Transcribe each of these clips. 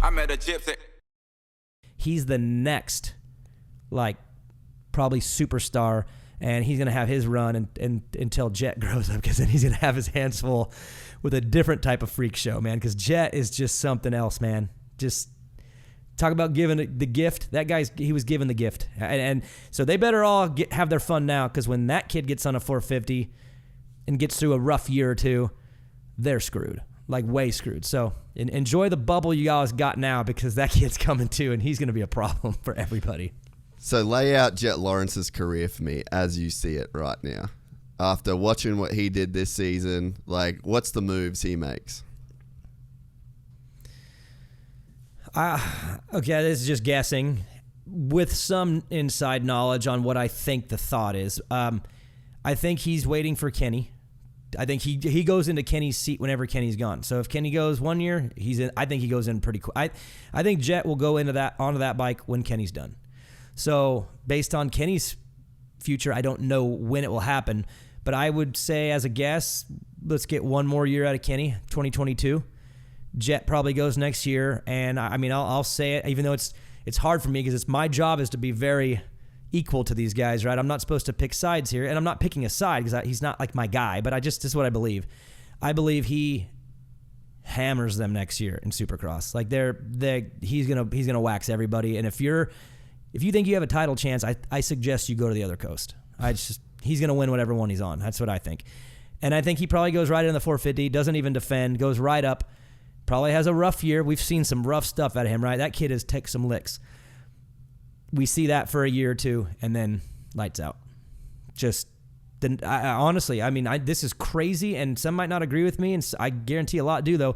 I met a gypsy. He's the next, like, probably superstar, and he's going to have his run until Jett grows up, because then he's going to have his hands full with a different type of freak show, man, because Jett is just something else, man. Just talk about giving the gift. That he was given the gift. And so they better all have their fun now, because when that kid gets on a 450 and gets through a rough year or two, they're screwed, like way screwed. So enjoy the bubble you guys got now, because that kid's coming too, and he's going to be a problem for everybody. So lay out Jett Lawrence's career for me as you see it right now. After watching what he did this season, like, what's the moves he makes? Okay, this is just guessing with some inside knowledge on what I think the thought is. I think he's waiting for Kenny. I think he goes into Kenny's seat whenever Kenny's gone. So if Kenny goes 1 year, he's in. I think he goes in pretty quick. I think Jett will go onto that bike when Kenny's done. So based on Kenny's future, I don't know when it will happen, but I would say as a guess, let's get one more year out of Kenny, 2022. Jett probably goes next year, and I mean, I'll say it, even though it's hard for me, because it's my job is to be very equal to these guys, right? I'm not supposed to pick sides here, and I'm not picking a side because he's not like my guy, but this is what I believe. I believe he hammers them next year in Supercross. Like he's gonna wax everybody, and if you think you have a title chance, I suggest you go to the other coast. He's gonna win whatever one he's on. That's what I think, and I think he probably goes right in the 450, doesn't even defend, goes right up. Probably has a rough year. We've seen some rough stuff out of him, right? That kid has taken some licks. We see that for a year or two, and then lights out. Honestly, I mean, this is crazy, and some might not agree with me, and I guarantee a lot do, though.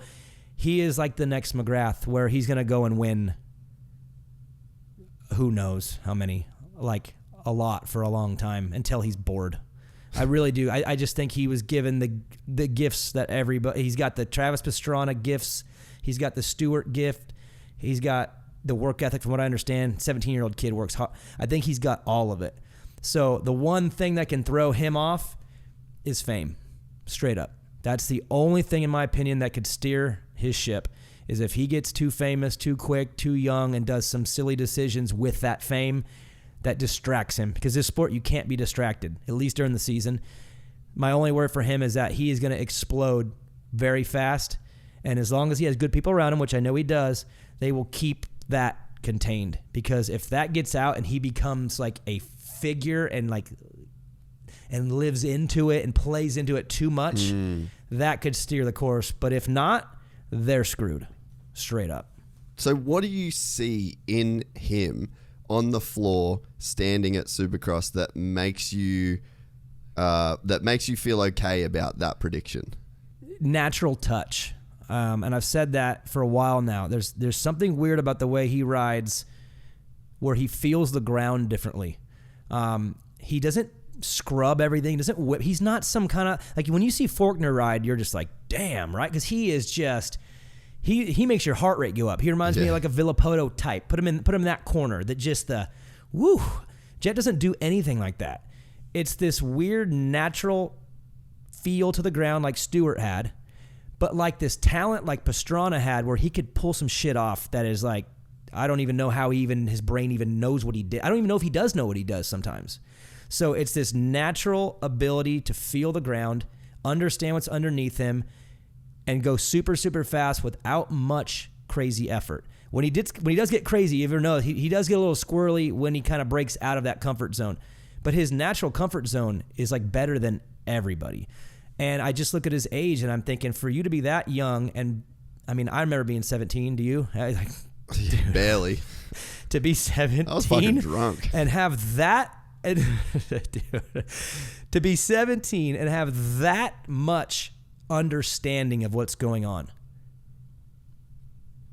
He is like the next McGrath, where he's going to go and win who knows how many, like a lot for a long time, until he's bored. I really do. I just think he was given the gifts that everybody. He's got the Travis Pastrana gifts. He's got the Stewart gift. He's got the work ethic, from what I understand. 17-year-old kid works hard. I think he's got all of it. So the one thing that can throw him off is fame, straight up. That's the only thing, in my opinion, that could steer his ship, is if he gets too famous, too quick, too young, and does some silly decisions with that fame that distracts him, because this sport, you can't be distracted, at least during the season. My only word for him is that he is going to explode very fast, and as long as he has good people around him, which I know he does, they will keep that contained, because if that gets out and he becomes like a figure and lives into it and plays into it too much, that could steer the course. But if not, they're screwed, straight up. So what do you see in him on the floor standing at Supercross that makes you feel okay about that prediction? Natural touch. And I've said that for a while now. There's something weird about the way he rides, where he feels the ground differently. He doesn't scrub everything, doesn't whip. He's not some kind of, like, when you see Faulkner ride, you're just like, damn, right? Because he is just, he makes your heart rate go up. He reminds me of like a Villapoto type. Put him in that corner, that just the woo. Jett doesn't do anything like that. It's this weird natural feel to the ground like Stewart had, but like this talent like Pastrana had, where he could pull some shit off that is like, I don't even know how his brain even knows what he did. I don't even know if he does know what he does sometimes. So it's this natural ability to feel the ground, understand what's underneath him, and go super, super fast without much crazy effort. When he does get crazy, you ever know, he does get a little squirrely when he kind of breaks out of that comfort zone. But his natural comfort zone is like better than everybody. And I just look at his age, and I'm thinking, for you to be that young, and I mean, I remember being 17. Do you? Dude, barely. To be 17. I was fucking drunk. And have that. Dude, to be 17 and have that much understanding of what's going on.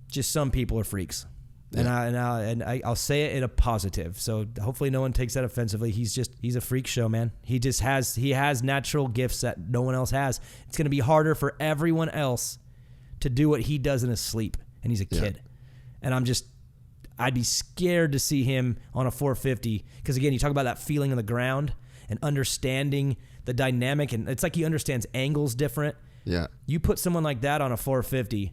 Just some people are freaks. Yeah. And I'll say it in a positive. So hopefully no one takes that offensively. He's a freak show, man. He has natural gifts that no one else has. It's going to be harder for everyone else to do what he does in his sleep. And he's a kid. And I'd be scared to see him on a 450. Because again, you talk about that feeling on the ground and understanding the dynamic. And it's like he understands angles different. Yeah. You put someone like that on a 450,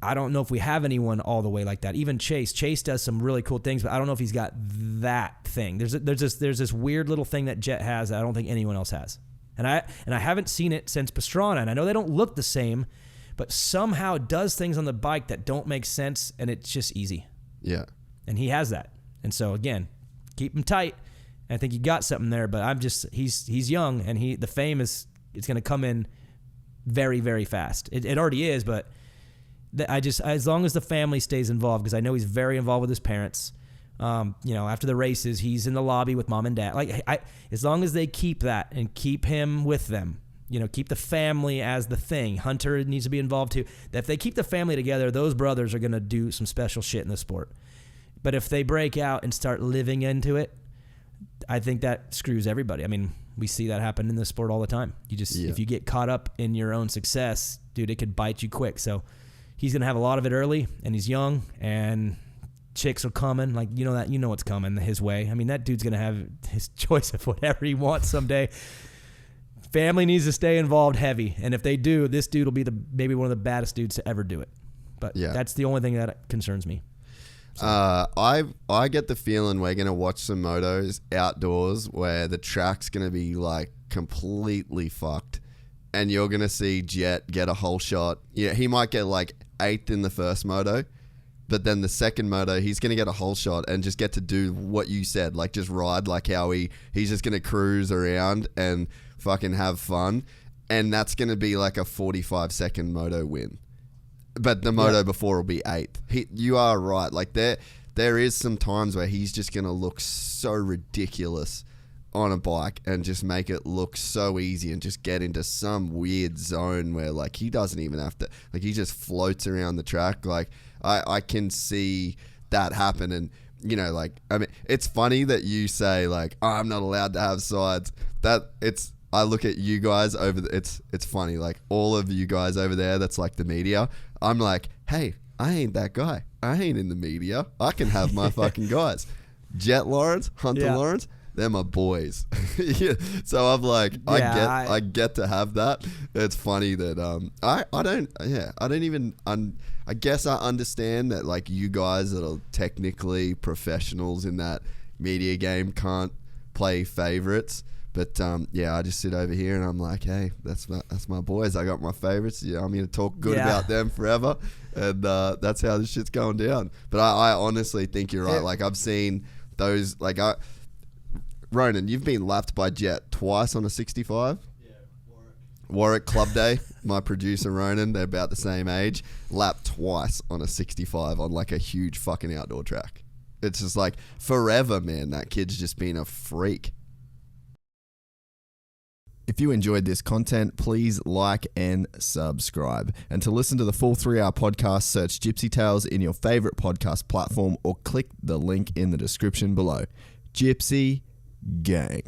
I don't know if we have anyone all the way like that. Even Chase does some really cool things, but I don't know if he's got that thing. There's this weird little thing that Jett has that I don't think anyone else has. And I haven't seen it since Pastrana, and I know they don't look the same, but somehow does things on the bike that don't make sense, and it's just easy. Yeah. And he has that. And so again, keep him tight. I think you got something there, but he's young, and the fame it's going to come in very, very fast. It already is, but as long as the family stays involved, because I know he's very involved with his parents. After the races, he's in the lobby with mom and dad. As long as they keep that and keep him with them, keep the family as the thing. Hunter needs to be involved too. If they keep the family together, those brothers are going to do some special shit in the sport. But if they break out and start living into it, I think that screws everybody. I mean, we see that happen in the sport all the time. If you get caught up in your own success, dude, it could bite you quick. So he's going to have a lot of it early, and he's young, and chicks are coming. What's coming his way. I mean, that dude's going to have his choice of whatever he wants someday. Family needs to stay involved heavy, and if they do, this dude will be maybe one of the baddest dudes to ever do it. But that's the only thing that concerns me. So. I get the feeling we're going to watch some motos outdoors where the track's going to be like completely fucked, and you're going to see Jett get a whole shot. Yeah, he might get like 8th in the first moto, but then the second moto, he's going to get a whole shot and just get to do what you said, like just ride like how he's just going to cruise around and fucking have fun. And that's going to be like a 45-second moto win. But the moto before will be 8th. You are right. Like there is some times where he's just going to look so ridiculous on a bike and just make it look so easy and just get into some weird zone where like he doesn't even have to, like he just floats around the track. Like I can see that happen. And I mean, it's funny that you say like, oh, I'm not allowed to have sides. I look at you guys it's funny, like all of you guys over there that's like the media. I'm like, hey, I ain't that guy. I ain't in the media. I can have my fucking guys. Jett Lawrence, Hunter Lawrence, they're my boys. So I'm like, I get to have that. It's funny that I guess I understand that like you guys that are technically professionals in that media game can't play favorites. But I just sit over here and I'm like, hey, that's my boys. I got my favorites. Yeah, I'm going to talk good about them forever, and that's how this shit's going down. But I honestly think you're right. Like I've seen those. Like Ronan, you've been lapped by Jett twice on a 65. Yeah, Warwick Club Day. My producer Ronan, they're about the same age. Lapped twice on a 65 on like a huge fucking outdoor track. It's just like forever, man. That kid's just been a freak. If you enjoyed this content, please like and subscribe. And to listen to the full 3-hour podcast, search Gypsy Tales in your favorite podcast platform or click the link in the description below. Gypsy Gang.